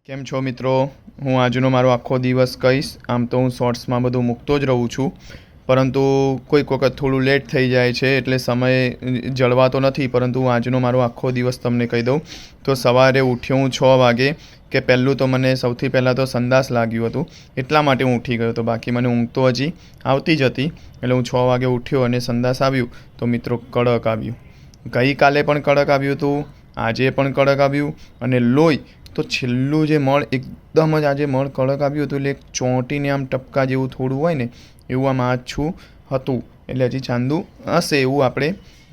કેમ છો મિત્રો? હું આજનો મારો આખો દિવસ કહીશ. આમ તો હું શોર્ટ્સમાં બધું મૂકતો જ રહું છું, પરંતુ કોઈક વખત થોડું લેટ થઈ જાય છે એટલે સમય જળવાતો નથી. પરંતુ હું આજનો મારો આખો દિવસ તમને કહી દઉં તો સવારે ઉઠ્યો હું 6 વાગે કે પહેલું તો મને સૌથી પહેલાં તો સંડાસ લાગ્યું હતું, એટલા માટે હું ઉઠી ગયો હતો. બાકી મને ઊંઘ તો હજી આવતી જ હતી. એટલે હું 6 વાગે ઉઠ્યો અને સંડાસ આવ્યું તો મિત્રો કડક આવ્યું. ગઈકાલે પણ કડક આવ્યું હતું, આજે પણ કડક આવ્યું. અને લોહી તો છેલ્લું જે મળ એકદમ જ આજે મળ કડક આવ્યું હતું, એટલે એક ચોંટીને આમ ટપકા જેવું થોડું હોય ને એવું આમ આછું હતું. એટલે હજી ચાંદું હશે એવું આપણે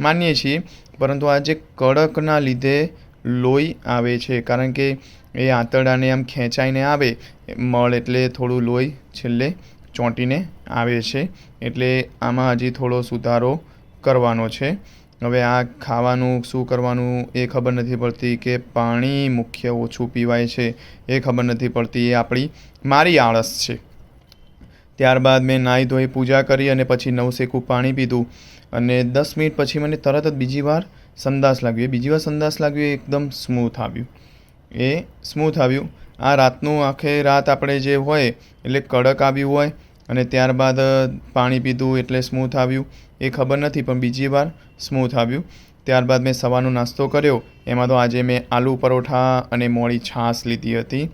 માનીએ છીએ. પરંતુ આ જે કડકના લીધે લોહી આવે છે, કારણ કે એ આંતરડાને આમ ખેંચાઈને આવે મળ, એટલે થોડું લોહી છેલ્લે ચોંટીને આવે છે. એટલે આમાં હજી થોડો સુધારો કરવાનો છે. હવે આ ખાવાનું શું કરવાનું એ ખબર નથી પડતી, કે પાણી મુખ્ય ઓછું પીવાય છે એ ખબર નથી પડતી. એ મારી આળસ છે. ત્યારબાદ મેં નાહી ધોઈ પૂજા કરી અને પછી નવશેકું પાણી પીધું. અને 10 મિનિટ પછી મને તરત જ બીજી વાર સંડાસ લાગ્યું. બીજી વાર સંડાસ લાગ્યું એ એકદમ સ્મૂથ આવ્યું. આ રાતનું આખે રાત આપણે જે હોય એટલે કડક આવ્યું હોય અને ત્યારબાદ પાણી પીધું એટલે સ્મૂથ આવ્યું એ ખબર નથી, પણ બીજી વાર સ્મૂથ આવ્યું. ત્યારબાદ મેં સવારનો નાસ્તો કર્યો. એમાં તો આજે મેં આલુ પરોઠા અને મોળી છાશ લીધી હતી.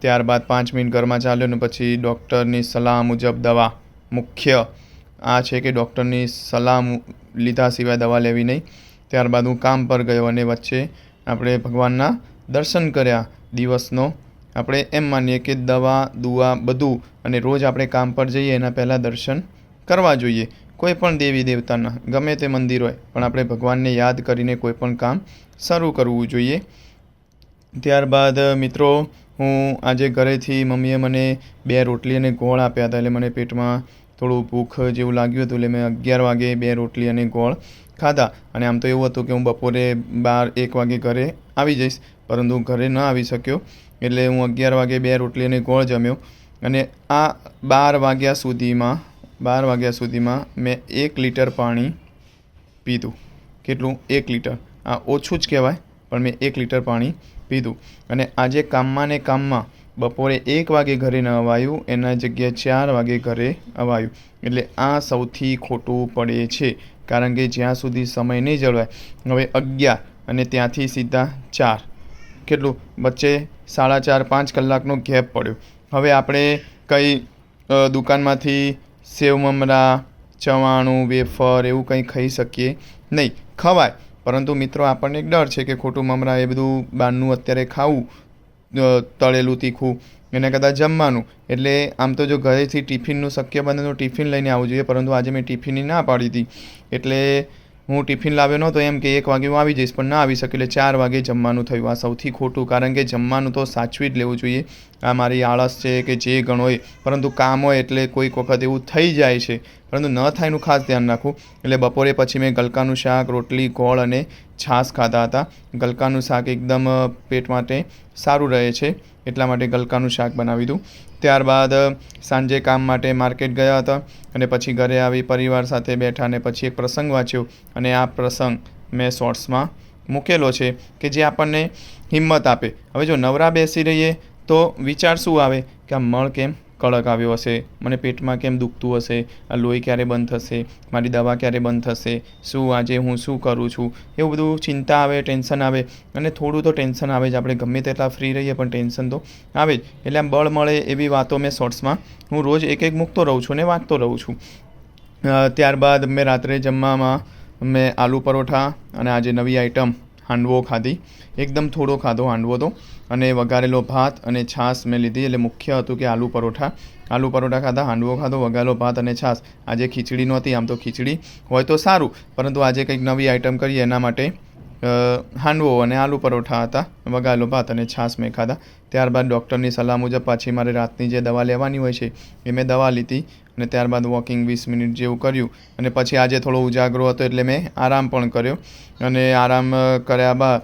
ત્યારબાદ 5 મિનિટ ઘરમાં ચાલ્યો અને પછી ડૉક્ટરની સલાહ મુજબ દવા. મુખ્ય આ છે કે ડૉક્ટરની સલાહ લીધા સિવાય દવા લેવી નહીં. ત્યારબાદ હું કામ પર ગયો અને વચ્ચે આપણે ભગવાનના દર્શન કર્યા. દિવસનો આપણે એમ માનીએ કે દવા દુઆ બધું, અને રોજ આપણે કામ પર જઈએ એના પહેલાં દર્શન કરવા જોઈએ. કોઈ પણ દેવી દેવતાના ગમે તે મંદિર હોય, પણ આપણે ભગવાનને યાદ કરીને કોઈ પણ કામ શરૂ કરવું જોઈએ. ત્યારબાદ મિત્રો હું આજે ઘરેથી મમ્મીએ મને 2 રોટલી અને ગોળ આપ્યા હતા, એટલે મને પેટમાં થોડું ભૂખ જેવું લાગ્યું હતું. એટલે મેં 11 વાગે 2 રોટલી અને ગોળ ખાધા. અને આમ તો એવું હતું કે હું બપોરે 12-1 વાગે ઘરે આવી જઈશ, પરંતુ ઘરે ન આવી શક્યો. એટલે હું 11 વાગે 2 રોટલી અને ગોળ જમ્યો. અને આ 12 વાગ્યા સુધીમાં મેં 1 લીટર પાણી પીધું. કેટલું? 1 લીટર. આ ઓછું જ કહેવાય, પણ મેં 1 લીટર પાણી પીધું. અને આજે કામમાં બપોરે 1 વાગે ઘરે ન અવાયું, એના જગ્યાએ 4 વાગે ઘરે અવાયું. એટલે આ સૌથી ખોટું પડે છે, કારણ કે જ્યાં સુધી સમય નહીં જળવાય. હવે 11 અને ત્યાંથી સીધા 4, કેટલું વચ્ચે 4.5-5 કલાકનો ગેપ પડ્યો. હવે આપણે કંઈ દુકાનમાંથી સેવ મમરા, ચવાણું, વેફર એવું કંઈ ખાઈ શકીએ નહીં. ખવાય, પરંતુ મિત્રો આપણને એક ડર છે કે ખોટું મમરા એ બધું બહારનું અત્યારે ખાવું, તળેલું તીખું, એના કરતાં જમવાનું. એટલે આમ તો જો ઘરેથી ટિફિનનું શક્ય બને તો ટિફિન લઈને આવવું જોઈએ, પરંતુ આજે મેં ટિફિનની ના પાડી હતી. એટલે હું ટિફિન લાવ્યો નહોતો, એમ કે 1 વાગે હું આવી જઈશ, પણ ના આવી શક્યો. એટલે 4 વાગે જમવાનું થયું. આ સૌથી ખોટું, કારણ કે જમવાનું તો સાચવી જ લેવું જોઈએ. આ મારી આળસ છે કે જે ગણ હોય, પરંતુ કામ હોય એટલે કોઈક વખત એવું થઈ જાય છે, પરંતુ ન થાય એનું ખાસ ધ્યાન રાખવું. એટલે બપોરે પછી મેં ગલકાનું શાક, રોટલી, ગોળ અને છાશ ખાધા હતા. ગલકાનું શાક એકદમ પેટ માટે સારું રહે છે, એટલા માટે ગલકાનું શાક બનાવી દઉં. ત્યારબાદ સાંજે કામ માટે માર્કેટ ગયા હતા અને પછી ઘરે આવી પરિવાર સાથે બેઠા અને પછી એક પ્રસંગ વાંચ્યો. અને આ પ્રસંગ મેં શોર્ટ્સમાં મૂકેલો છે કે જે આપણને હિંમત આપે. હવે જો નવરા બેસી રહીએ તો વિચાર શું આવે કે આ મળ કેમ કડક આવ્યો હશે, મને પેટમાં કેમ દુખતું હશે, આ લોહી ક્યારે બંધ થશે, મારી દવા ક્યારે બંધ થશે, શું આજે હું શું કરું છું, એવું બધું ચિંતા આવે, ટેન્શન આવે. અને થોડું તો ટેન્શન આવે જ, આપણે ગમે તેટલા ફ્રી રહીએ પણ ટેન્શન તો આવે જ. એટલે આમ બળ મળે એવી વાતો મેં શોર્ટ્સમાં હું રોજ એક મૂકતો રહું છું અને વાંચતો રહું છું. ત્યારબાદ મેં રાત્રે જમવામાં મેં આલુ પરોઠા અને આજે નવી આઈટમ હાંડવો ખાધી. એકદમ થોડો ખાધો હાંડવો તો, અને વઘારેલો ભાત અને છાશ મેં લીધી. એટલે મુખ્ય હતું કે આલુ પરોઠા ખાધા, હાંડવો ખાધો, વઘારેલો ભાત અને છાશ. આજે ખીચડી નહોતી, આમ તો ખીચડી હોય તો સારું, પરંતુ આજે કંઈક નવી આઈટમ કરીએ એના માટે હાંડવો અને આલુ પરોઠા હતા, વઘારેલો ભાત અને છાશ મેં ખાધા. ત્યારબાદ ડૉક્ટરની સલાહ મુજબ પાછી મારે રાતની જે દવા લેવાની હોય છે એ મેં દવા લીધી. અને ત્યારબાદ વોકિંગ 20 મિનિટ જેવું કર્યું. અને પછી આજે થોડો ઉજાગરો હતો એટલે મેં આરામ પણ કર્યો. અને આરામ કર્યા બાદ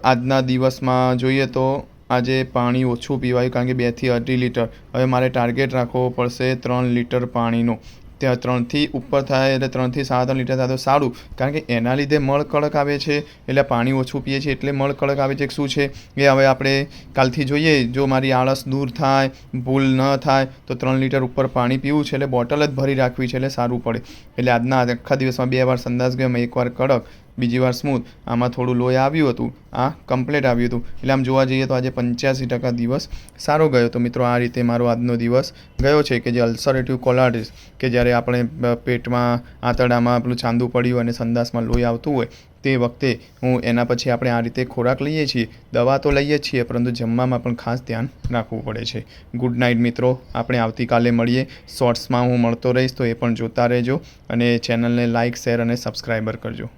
આજના દિવસમાં જોઈએ તો આજે પાણી ઓછું પીવાયું, કારણ કે 2 થી 2.5 લીટર. હવે મારે ટાર્ગેટ રાખવો પડશે 3 લીટર પાણીનો. ત્યાં 3થી ઉપર થાય એટલે 3થી 3.5 લીટર થાય તો સારું, કારણ કે એના લીધે મળ કડક આવે છે, એટલે પાણી ઓછું પીએ છીએ એટલે મળ કડક આવે છે. શું છે એ હવે આપણે કાલથી જોઈએ. જો મારી આળસ દૂર થાય, ભૂલ ન થાય તો 3 લીટર ઉપર પાણી પીવું છે, એટલે બોટલ જ ભરી રાખવી છે એટલે સારું પડે. એટલે આજના આખા દિવસમાં 2 વાર સંડાસ ગયો, એકવાર કડક, બીજી વાર સ્મૂથ. આમાં થોડું લોહી આવ્યું હતું, આ કમ્પ્લીટ આવ્યું હતું. એટલે આમ જોવા જઈએ તો આજે 85% દિવસ સારો ગયો. તો મિત્રો આ રીતે મારો આજનો દિવસ ગયો છે કે જે અલ્સરેટિવ કોલાઇટિસ, કે જ્યારે આપણે પેટમાં આંતરડામાં પેલું ચાંદુ પડ્યું અને સંડાસમાં લોહી આવતું હોય તે વખતે હું એના પછી આપણે આ રીતે ખોરાક લઈએ છીએ. દવા તો લઈએ જ છીએ, પરંતુ જમવામાં પણ ખાસ ધ્યાન રાખવું પડે છે. ગુડ નાઇટ મિત્રો. આપણે આવતીકાલે મળીએ. શોર્ટ્સમાં હું મળતો રહીશ, તો એ પણ જોતા રહેજો અને ચેનલને લાઇક, શેર અને સબસ્ક્રાઈબર કરજો.